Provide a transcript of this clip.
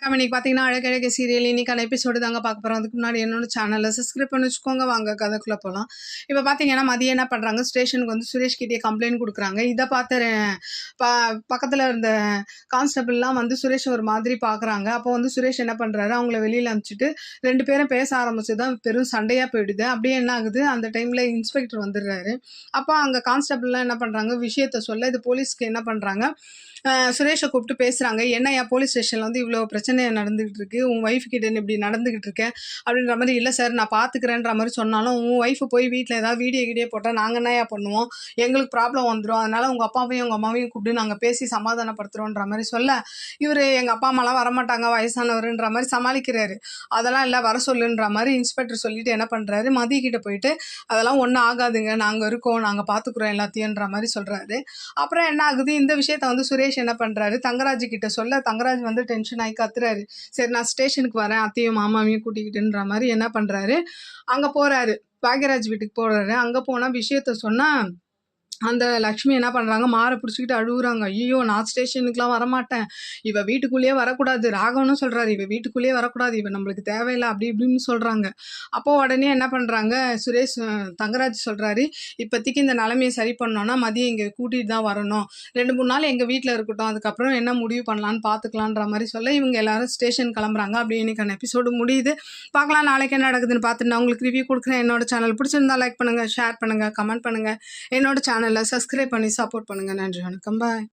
இன்னைக்கு பார்த்தீங்கன்னா, அழகழகு சீரியல் இன்னைக்கான எபிசோடு தாங்க பார்க்க போறோம். அதுக்கு முன்னாடி என்னோட சேனலை சப்ஸ்கிரைப் பண்ணி வச்சுக்கோங்க. வாங்க கதைக்குள்ள போலாம். இப்போ பார்த்தீங்கன்னா, மதியம் என்ன பண்றாங்க, ஸ்டேஷனுக்கு வந்து சுரேஷ் கிட்டே கம்ப்ளைண்ட் குடுக்குறாங்க. இத பார்த்து ப பக்கத்துல இருந்த கான்ஸ்டபிள்லாம் வந்து சுரேஷ் ஒரு மாதிரி பார்க்குறாங்க. அப்போ வந்து சுரேஷ் என்ன பண்றாரு, அவங்கள வெளியில அனுப்பிச்சுட்டு 2 பேரும் பேச ஆரம்பிச்சு தான் பெரும் சண்டையா போயிடுது. அப்படியே என்ன ஆகுது, அந்த டைம்ல இன்ஸ்பெக்டர் வந்துடுறாரு. அப்போ அங்க கான்ஸ்டபிள்லாம் என்ன பண்றாங்க, விஷயத்த சொல்ல இது போலீஸ்க்கு என்ன பண்றாங்க, சுரேஷை கூப்பிட்டு பேசுறாங்க. என்னய்யா போலீஸ் ஸ்டேஷன்ல வந்து இவ்வளோ பிரச்சனை நடந்துகிட்டு இருக்கு, உன் ஒய்ஃப் கிட்ட இப்படி நடந்துகிட்டு இருக்க அப்படின்ற மாதிரி. இல்லை சார் நான் பார்த்துக்கிறேன்ற மாதிரி சொன்னாலும், உன் ஒய்ஃபு போய் வீட்டில் ஏதாவது வீடியோ போட்டால் நாங்கள் என்னய்யா பண்ணுவோம், எங்களுக்கு ப்ராப்ளம் வந்துடும், அதனால உங்கள் அப்பாவையும் உங்கள் அம்மாவையும் கூப்பிட்டு நாங்கள் பேசி சமாதானப்படுத்துகிறோன்ற மாதிரி சொல்ல, இவர் எங்கள் அப்பா அம்மாலாம் வரமாட்டாங்க வயசானவருன்ற மாதிரி சமாளிக்கிறாரு. அதெல்லாம் இல்லை வர சொல்லுன்ற மாதிரி இன்ஸ்பெக்டர் சொல்லிட்டு என்ன பண்ணுறாரு, மதி கிட்ட போயிட்டு அதெல்லாம் ஒன்றும் ஆகாதுங்க, நாங்கள் இருக்கோம், நாங்கள் பார்த்துக்குறோம் எல்லாத்தையும்ன்ற மாதிரி சொல்கிறாரு. அப்புறம் என்ன ஆகுது, இந்த விஷயத்த வந்து சுரேஷ் என்ன பண்றாரு, தங்கராஜ் கிட்ட சொல்ல தங்கராஜ் வந்து டென்ஷன் ஆகி கத்துறாரு. சரி நான் ஸ்டேஷனுக்கு வரேன், அத்தையும் மாமாவையும் கூட்டிக்கிட்டுன்ற மாதிரி என்ன பண்றாரு, அங்க போறாரு. பாக்யராஜ் வீட்டுக்கு போறாரு. அங்க போனா விஷயத்த சொன்னா அந்த லக்ஷ்மி என்ன பண்றாங்க, மாற பிடிச்சிக்கிட்டு அழுகுறாங்க. ஐயோ நான் ஸ்டேஷனுக்குலாம் வரமாட்டேன், இவ வீட்டுக்குள்ளேயே வரக்கூடாது. ராகவனும் சொல்றாரு, இவ வீட்டுக்குள்ளேயே வரக்கூடாது, இவ நம்மளுக்கு தேவையில்லை அப்படி இப்படின்னு சொல்றாங்க. அப்போ உடனே என்ன பண்றாங்க, சுரேஷ் தங்கராஜ் சொல்றாரு, இப்போதைக்கு இந்த நிலைமையை சரி பண்ணோம்னா மதியம் இங்க கூட்டிட்டு தான் வரணும், 2-3 நாள் எங்க வீட்டில் இருக்கட்டும், அதுக்கப்புறம் என்ன முடிவு பண்ணலான்னு பார்த்துக்கலான்ற மாதிரி சொல்ல இவங்க எல்லாரும் ஸ்டேஷன் கிளம்புறாங்க. அப்படியே இன்னைக்கான எபிசோடு முடியுது. பார்க்கலாம் நாளைக்கு என்ன நடக்குதுன்னு பார்த்துட்டு நான் உங்களுக்கு ரிவ்யூ கொடுக்குறேன். என்னோட சேனல் பிடிச்சிருந்தா லைக் பண்ணுங்க, ஷேர் பண்ணுங்க, கமெண்ட் பண்ணுங்க. என்னோட சேனலை சப்ஸ்கிரைப் பண்ணி சப்போர்ட் பண்ணுங்க. நன்றி, வணக்கம், பாய்.